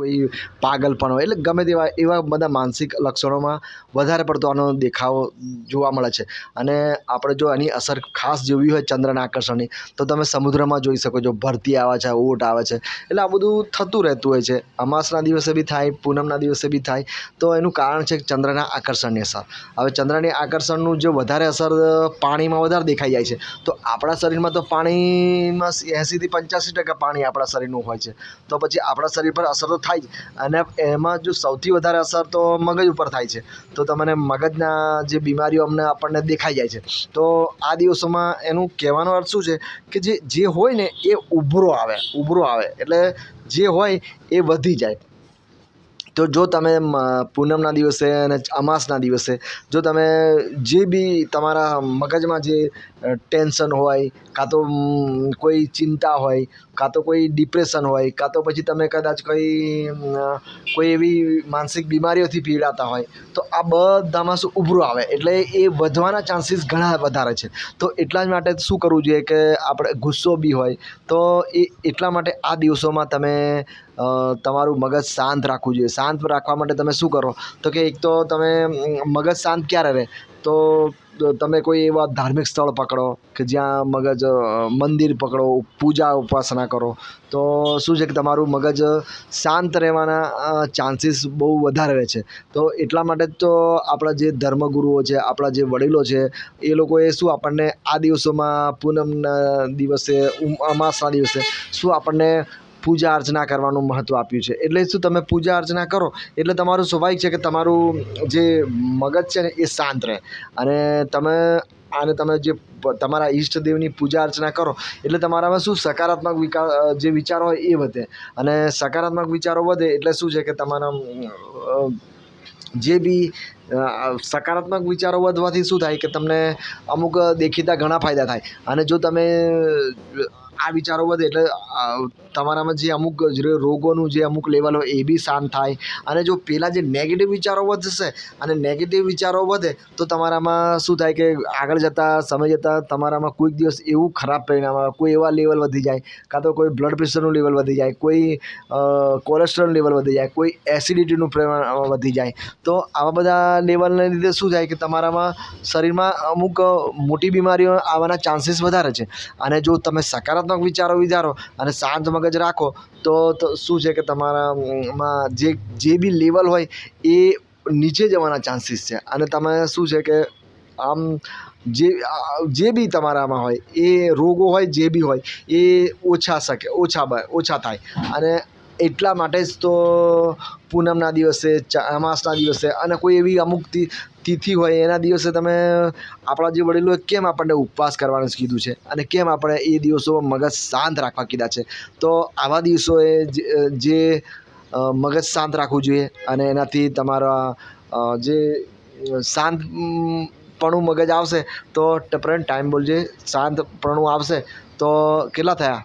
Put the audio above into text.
કોઈ પાગલપણ હોય, એટલે ગમે તેવા એવા બધા માનસિક લક્ષણોમાં વધારે પડતો આનો દેખાવ જોવા મળે છે. અને આપણે જો આની અસર ખાસ જોવી હોય ચંદ્રના આકર્ષણની, તો તમે સમુદ્રમાં જોઈ શકો છો, ભરતી આવે છે, ઓટ આવે છે, એટલે આ બધું થતું રહેતું હોય છે. અમાસના દિવસે બી થાય, પૂનમના દિવસે બી થાય. તો એનું કારણ છે ચંદ્રના આકર્ષણની અસર. હવે ચંદ્રની આકર્ષણનું જે વધારે અસર પાણીમાં વધારે દેખાઈ જાય છે. તો આપણા શરીરમાં તો પાણીમાં 80થી 85% પાણી આપણા શરીરનું હોય છે. તો પછી આપણા શરીર પર અસર તો થાય જ. અને એમાં જો સૌથી વધારે અસર તો મગજ ઉપર થાય છે. તો તમને મગજના જે બીમારીઓ આપણને દેખાઈ જાય છે. તો આ દિવસોમાં એનું કહેવાનો અર્થ શું છે કે જે હોય ને એ ઉભરો આવે એટલે જે હોય એ વધી જાય. તો જો તમે પૂનમના દિવસે અને અમાસના દિવસે જો તમે જે બી તમારા મગજમાં જે ટેન્શન હોય, કાં તો કોઈ ચિંતા હોય, કાં તો કોઈ ડિપ્રેશન હોય, કાં તો પછી તમે કદાચ કોઈ એવી માનસિક બીમારીઓથી પીડાતા હોય, તો આ બધામાં શું ઉભરો આવે એટલે એ વધવાના ચાન્સીસ ઘણા વધારે છે. તો એટલા જ માટે શું કરવું જોઈએ કે આપણે ગુસ્સો બી હોય તો એટલા માટે આ દિવસોમાં તમે તમારું મગજ શાંત રાખવું જોઈએ. શાંત રાખવા માટે તમે શું કરો તો કે એક તો તમે મગજ શાંત ક્યારે રહે તો તમે કોઈ એવા ધાર્મિક સ્થળ પકડો કે જ્યાં મગજ મંદિર પકડો, પૂજા ઉપાસના કરો. તો શું છે કે તમારું મગજ શાંત રહેવાના ચાન્સીસ બહુ વધારે રહે છે. તો એટલા માટે તો આપણા જે ધર્મગુરુઓ છે, આપણા જે વડીલો છે, એ લોકોએ શું આપણને આ દિવસોમાં પૂનમના દિવસે, અમાસના દિવસે શું આપણને પૂજા અર્ચના કરવાનું મહત્ત્વ આપ્યું છે. એટલે શું તમે પૂજા અર્ચના કરો એટલે તમારું સ્વાભાવિક છે કે તમારું જે મગજ છે ને એ શાંત રહે. અને તમે જે તમારા ઈષ્ટદેવની પૂજા અર્ચના કરો એટલે તમારામાં શું સકારાત્મક જે વિચારો હોય એ વધે. અને સકારાત્મક વિચારો વધે એટલે શું છે કે તમારા જે બી સકારાત્મક વિચારો વધવાથી શું થાય કે તમને અમુક દેખીતા ઘણા ફાયદા થાય. અને જો તમે આ વિચારો વધે એટલે તમારામાં જે અમુક રોગોનું જે અમુક લેવલ હોય એ બી શાંત થાય. અને જો પેલા જે નેગેટિવ વિચારો વધશે અને નેગેટિવ વિચારો વધે તો તમારામાં શું થાય કે આગળ જતાં સમય જતાં તમારામાં કોઈક દિવસ એવું ખરાબ પરિણામ આવે, કોઈ એવા લેવલ વધી જાય, કાં તો કોઈ બ્લડ પ્રેશરનું લેવલ વધી જાય, કોઈ કોલેસ્ટ્રોલ લેવલ વધી જાય, કોઈ એસિડિટીનું પ્રમાણ વધી જાય. તો આવા બધા લેવલને લીધે શું થાય કે તમારામાં શરીરમાં અમુક મોટી બીમારીઓ આવવાના ચાન્સીસ વધારે છે. અને જો તમે સકારાત્મક વિચારો વિચારો અને શાંત મગજ રાખો તો શું છે કે તમારામાં જે બી લેવલ હોય એ નીચે જવાના ચાન્સીસ છે. અને તમે શું છે કે આમ જે બી તમારામાં હોય એ રોગો હોય, જે બી હોય એ ઓછા થાય. અને એટલા માટે જ તો પૂનમના દિવસે, અમાસના દિવસે અને કોઈ એવી અમુક તિથિ હોય એના દિવસે તમે આપણા જે વડીલોએ કેમ આપણને ઉપવાસ કરવાનું કીધું છે અને કેમ આપણે એ દિવસોમાં મગજ શાંત રાખવા કીધા છે. તો આવા દિવસોએ જે મગજ શાંત રાખવું જોઈએ. અને એનાથી તમારા જે શાંતપણું મગજ આવશે તો ટાઈમ બોલજે, શાંતપણું આવશે તો કેટલા થયા?